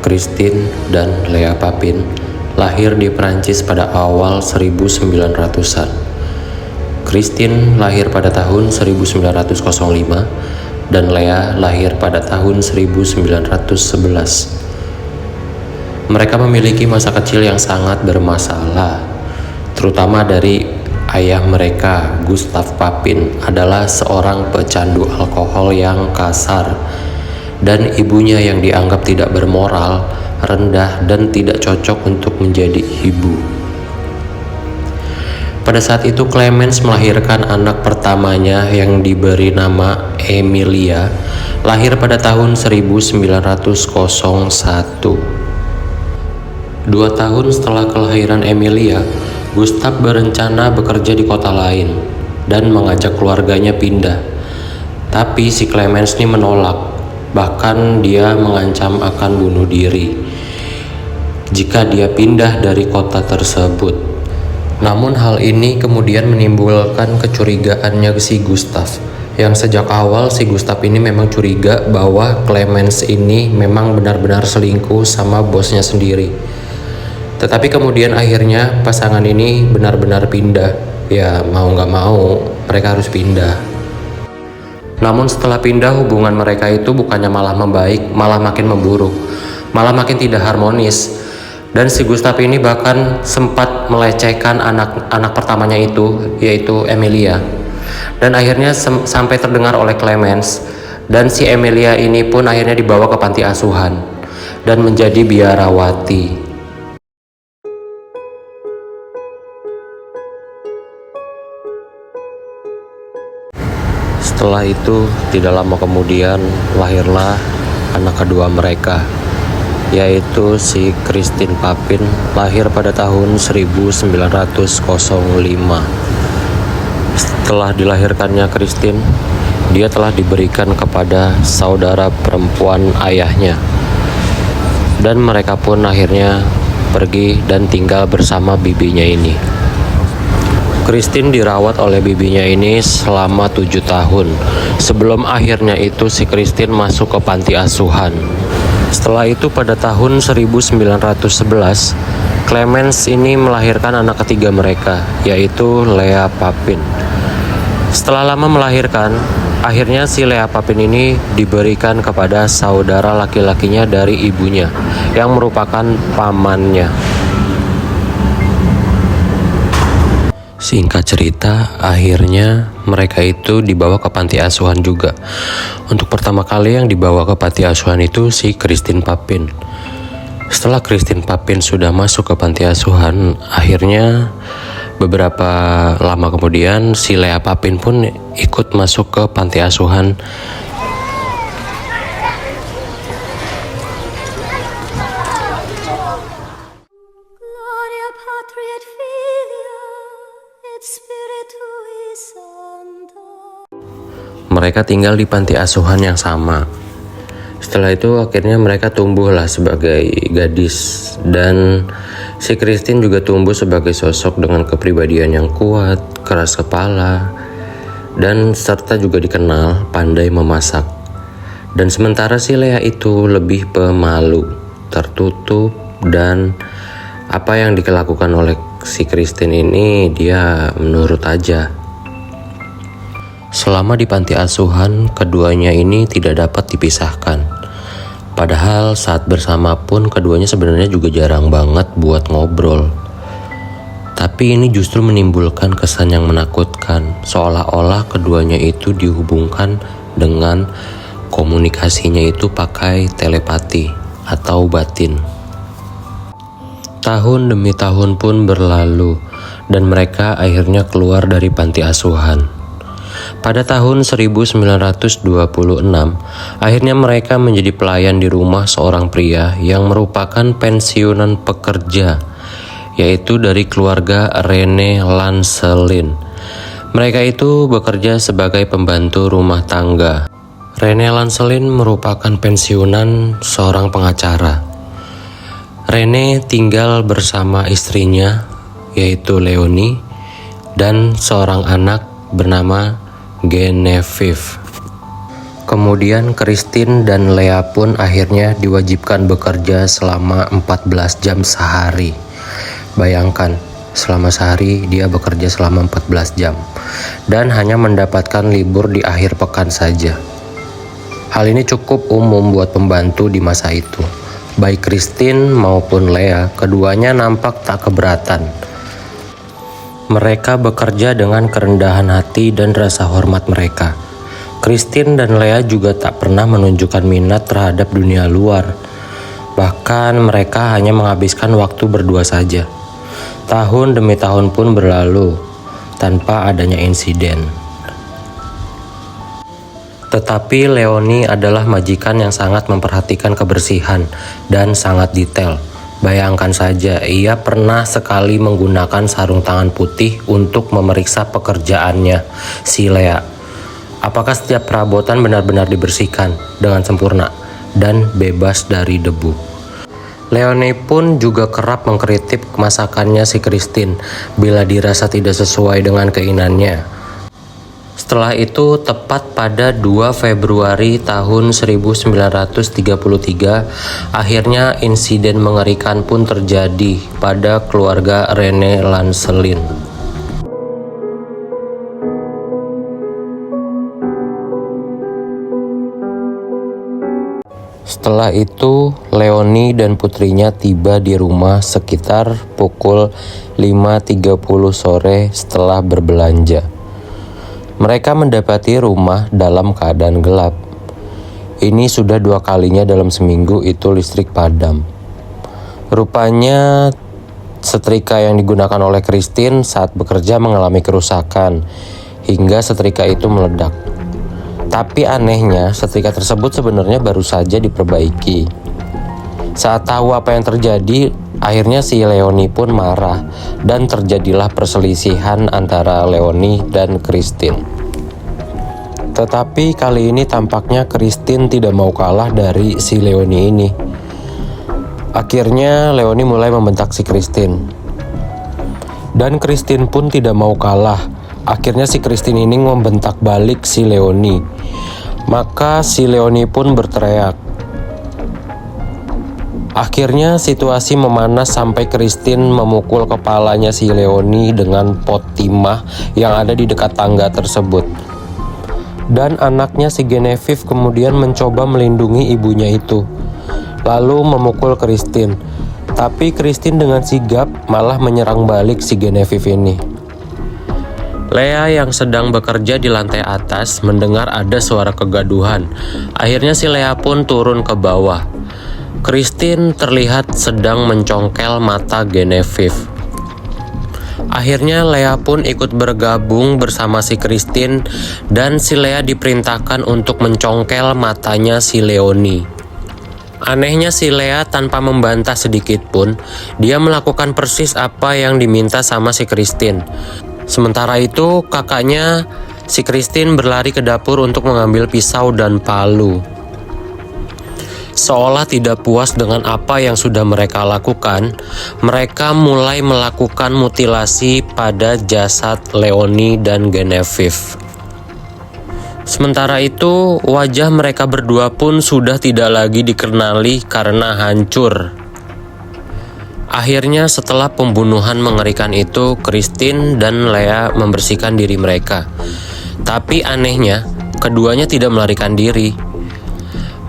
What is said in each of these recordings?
Christine dan Lea Papin lahir di Prancis pada awal 1900-an. Christine lahir pada tahun 1905 dan Lea lahir pada tahun 1911. Mereka memiliki masa kecil yang sangat bermasalah, terutama dari ayah mereka. Gustave Papin adalah seorang pecandu alkohol yang kasar, dan ibunya yang dianggap tidak bermoral, rendah, dan tidak cocok untuk menjadi ibu. Pada saat itu Clemence melahirkan anak pertamanya yang diberi nama Emilia, lahir pada tahun 1901. 2 tahun setelah kelahiran Emilia, Gustave berencana bekerja di kota lain dan mengajak keluarganya pindah. Tapi si Clemence ini menolak, bahkan dia mengancam akan bunuh diri jika dia pindah dari kota tersebut. Namun hal ini kemudian menimbulkan kecurigaannya si Gustave, yang sejak awal si Gustave ini memang curiga bahwa Clemence ini memang benar-benar selingkuh sama bosnya sendiri. Tetapi kemudian akhirnya pasangan ini benar-benar pindah. Ya mau gak mau mereka harus pindah. Namun setelah pindah, hubungan mereka itu bukannya malah membaik, malah makin memburuk, malah makin tidak harmonis. Dan si Gustave ini bahkan sempat melecehkan anak pertamanya itu, yaitu Emilia. Dan akhirnya sampai terdengar oleh Clemence. Dan si Emilia ini pun akhirnya dibawa ke panti asuhan dan menjadi biarawati. Setelah itu, tidak lama kemudian lahirlah anak kedua mereka, yaitu si Christine Papin, lahir pada tahun 1905. Setelah dilahirkannya Christine, dia telah diberikan kepada saudara perempuan ayahnya, dan mereka pun akhirnya pergi dan tinggal bersama bibinya ini. Christine dirawat oleh bibinya ini selama 7 tahun. Sebelum akhirnya itu si Christine masuk ke panti asuhan. Setelah itu pada tahun 1911, Clemence ini melahirkan anak ketiga mereka, yaitu Lea Papin. Setelah lama melahirkan, akhirnya si Lea Papin ini diberikan kepada saudara laki-lakinya dari ibunya, yang merupakan pamannya. Singkat cerita, akhirnya mereka itu dibawa ke panti asuhan juga. Untuk pertama kali yang dibawa ke panti asuhan itu si Christine Papin. Setelah Christine Papin sudah masuk ke panti asuhan, akhirnya beberapa lama kemudian si Lea Papin pun ikut masuk ke panti asuhan. Mereka tinggal di panti asuhan yang sama. Setelah itu akhirnya mereka tumbuhlah sebagai gadis, dan si Christine juga tumbuh sebagai sosok dengan kepribadian yang kuat, keras kepala, dan serta juga dikenal pandai memasak. Dan sementara si Lea itu lebih pemalu, tertutup, dan apa yang dilakukan oleh si Christine ini dia menurut aja. Selama di panti asuhan, keduanya ini tidak dapat dipisahkan. Padahal saat bersama pun keduanya sebenarnya juga jarang banget buat ngobrol. Tapi ini justru menimbulkan kesan yang menakutkan, seolah-olah keduanya itu dihubungkan dengan komunikasinya itu pakai telepati atau batin. Tahun demi tahun pun berlalu, dan mereka akhirnya keluar dari panti asuhan. Pada tahun 1926, akhirnya mereka menjadi pelayan di rumah seorang pria yang merupakan pensiunan pekerja, yaitu dari keluarga René Lancelin. Mereka itu bekerja sebagai pembantu rumah tangga. René Lancelin merupakan pensiunan seorang pengacara. René tinggal bersama istrinya, yaitu Leonie, dan seorang anak bernama Genevieve. Kemudian Christine dan Lea pun akhirnya diwajibkan bekerja selama 14 jam sehari. Bayangkan, selama sehari dia bekerja selama 14 jam dan hanya mendapatkan libur di akhir pekan saja. Hal ini cukup umum buat pembantu di masa itu. Baik Christine maupun Lea, keduanya nampak tak keberatan. Mereka bekerja dengan kerendahan hati dan rasa hormat mereka. Christine dan Lea juga tak pernah menunjukkan minat terhadap dunia luar. Bahkan mereka hanya menghabiskan waktu berdua saja. Tahun demi tahun pun berlalu tanpa adanya insiden. Tetapi Leonie adalah majikan yang sangat memperhatikan kebersihan dan sangat detail. Bayangkan saja, ia pernah sekali menggunakan sarung tangan putih untuk memeriksa pekerjaannya, si Lea. Apakah setiap perabotan benar-benar dibersihkan dengan sempurna dan bebas dari debu. Leonie pun juga kerap mengkritik masakannya si Christine bila dirasa tidak sesuai dengan keinginannya. Setelah itu, tepat pada 2 Februari tahun 1933, akhirnya insiden mengerikan pun terjadi pada keluarga Rene Lancelin. Setelah itu, Leonie dan putrinya tiba di rumah sekitar pukul 5.30 sore setelah berbelanja. Mereka mendapati rumah dalam keadaan gelap. Ini sudah 2 kalinya dalam seminggu itu listrik padam. Rupanya setrika yang digunakan oleh Christine saat bekerja mengalami kerusakan hingga setrika itu meledak. Tapi anehnya, setrika tersebut sebenarnya baru saja diperbaiki. Saat tahu apa yang terjadi, akhirnya si Leonie pun marah dan terjadilah perselisihan antara Leonie dan Christine. Tetapi kali ini tampaknya Christine tidak mau kalah dari si Leonie ini. Akhirnya Leonie mulai membentak si Christine. Dan Christine pun tidak mau kalah. Akhirnya si Christine ini membentak balik si Leonie. Maka si Leonie pun berteriak. Akhirnya situasi memanas sampai Christine memukul kepalanya si Leonie dengan pot timah yang ada di dekat tangga tersebut. Dan anaknya si Genevieve kemudian mencoba melindungi ibunya itu, lalu memukul Christine. Tapi Christine dengan sigap malah menyerang balik si Genevieve ini. Lea yang sedang bekerja di lantai atas mendengar ada suara kegaduhan. Akhirnya si Lea pun turun ke bawah. Christine terlihat sedang mencongkel mata Genevieve. Akhirnya Lea pun ikut bergabung bersama si Christine dan si Lea diperintahkan untuk mencongkel matanya si Leonie. Anehnya si Lea tanpa membantah sedikit pun, dia melakukan persis apa yang diminta sama si Christine. Sementara itu, kakaknya si Christine berlari ke dapur untuk mengambil pisau dan palu. Seolah tidak puas dengan apa yang sudah mereka lakukan, mereka mulai melakukan mutilasi pada jasad Leonie dan Genevieve. Sementara itu, wajah mereka berdua pun sudah tidak lagi dikenali karena hancur. Akhirnya setelah pembunuhan mengerikan itu, Christine dan Lea membersihkan diri mereka. Tapi anehnya, keduanya tidak melarikan diri.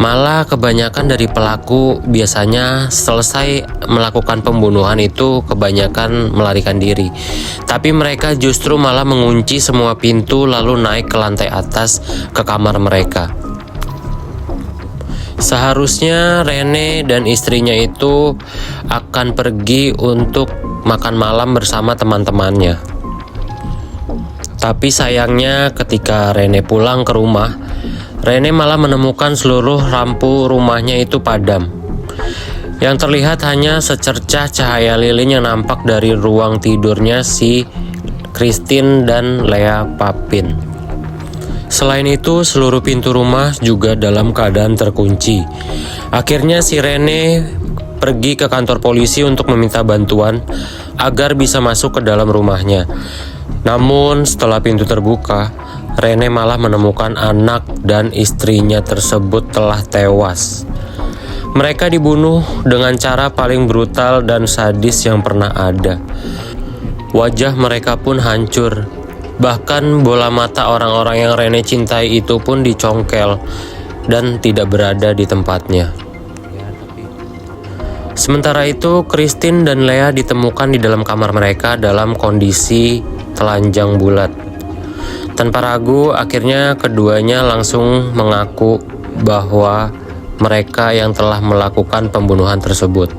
Malah kebanyakan dari pelaku biasanya selesai melakukan pembunuhan itu kebanyakan melarikan diri. Tapi mereka justru malah mengunci semua pintu lalu naik ke lantai atas ke kamar mereka. Seharusnya Rene dan istrinya itu akan pergi untuk makan malam bersama teman-temannya. Tapi sayangnya ketika Rene pulang ke rumah, Rene malah menemukan seluruh lampu rumahnya itu padam. Yang terlihat hanya secercah cahaya lilin yang nampak dari ruang tidurnya si Christine dan Lea Papin. Selain itu, seluruh pintu rumah juga dalam keadaan terkunci. Akhirnya si Rene pergi ke kantor polisi untuk meminta bantuan agar bisa masuk ke dalam rumahnya. Namun setelah pintu terbuka, Rene malah menemukan anak dan istrinya tersebut telah tewas. Mereka dibunuh dengan cara paling brutal dan sadis yang pernah ada. Wajah mereka pun hancur. Bahkan bola mata orang-orang yang Rene cintai itu pun dicongkel dan tidak berada di tempatnya. Sementara itu, Christine dan Lea ditemukan di dalam kamar mereka dalam kondisi telanjang bulat. Tanpa ragu, akhirnya keduanya langsung mengaku bahwa mereka yang telah melakukan pembunuhan tersebut.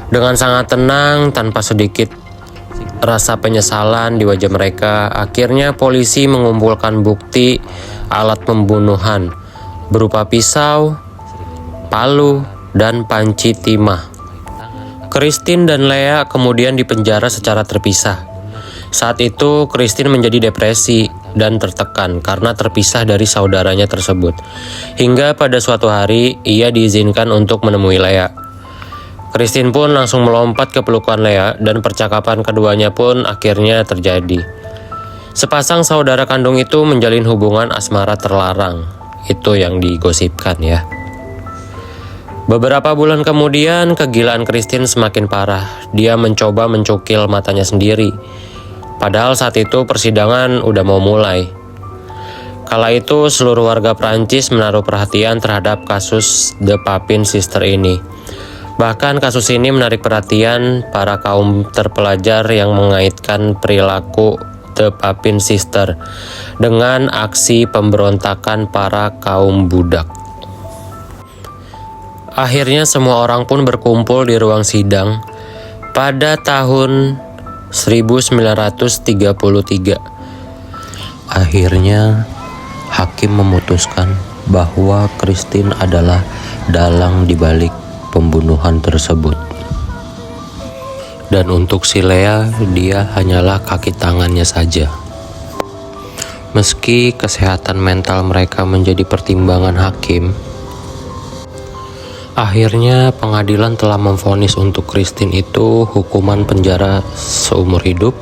Dengan sangat tenang, tanpa sedikit rasa penyesalan di wajah mereka, akhirnya polisi mengumpulkan bukti alat pembunuhan berupa pisau, palu, dan panci timah. Christine dan Lea kemudian dipenjara secara terpisah. Saat itu, Christine menjadi depresi dan tertekan karena terpisah dari saudaranya tersebut. Hingga pada suatu hari, ia diizinkan untuk menemui Lea. Christine pun langsung melompat ke pelukan Lea dan percakapan keduanya pun akhirnya terjadi. Sepasang saudara kandung itu menjalin hubungan asmara terlarang. Itu yang digosipkan ya. Beberapa bulan kemudian, kegilaan Christine semakin parah. Dia mencoba mencukil matanya sendiri. Padahal saat itu persidangan udah mau mulai. Kala itu seluruh warga Prancis menaruh perhatian terhadap kasus The Papin Sister ini. Bahkan kasus ini menarik perhatian para kaum terpelajar yang mengaitkan perilaku The Papin Sister dengan aksi pemberontakan para kaum budak. Akhirnya semua orang pun berkumpul di ruang sidang pada tahun 1933. Akhirnya hakim memutuskan bahwa Christine adalah dalang dibalik pembunuhan tersebut. Dan untuk si Lea, dia hanyalah kaki tangannya saja. Meski kesehatan mental mereka menjadi pertimbangan hakim, akhirnya pengadilan telah memvonis untuk Christine itu hukuman penjara seumur hidup,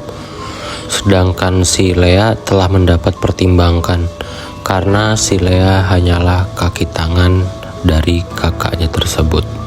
sedangkan si Lea telah mendapat pertimbangan karena si Lea hanyalah kaki tangan dari kakaknya tersebut.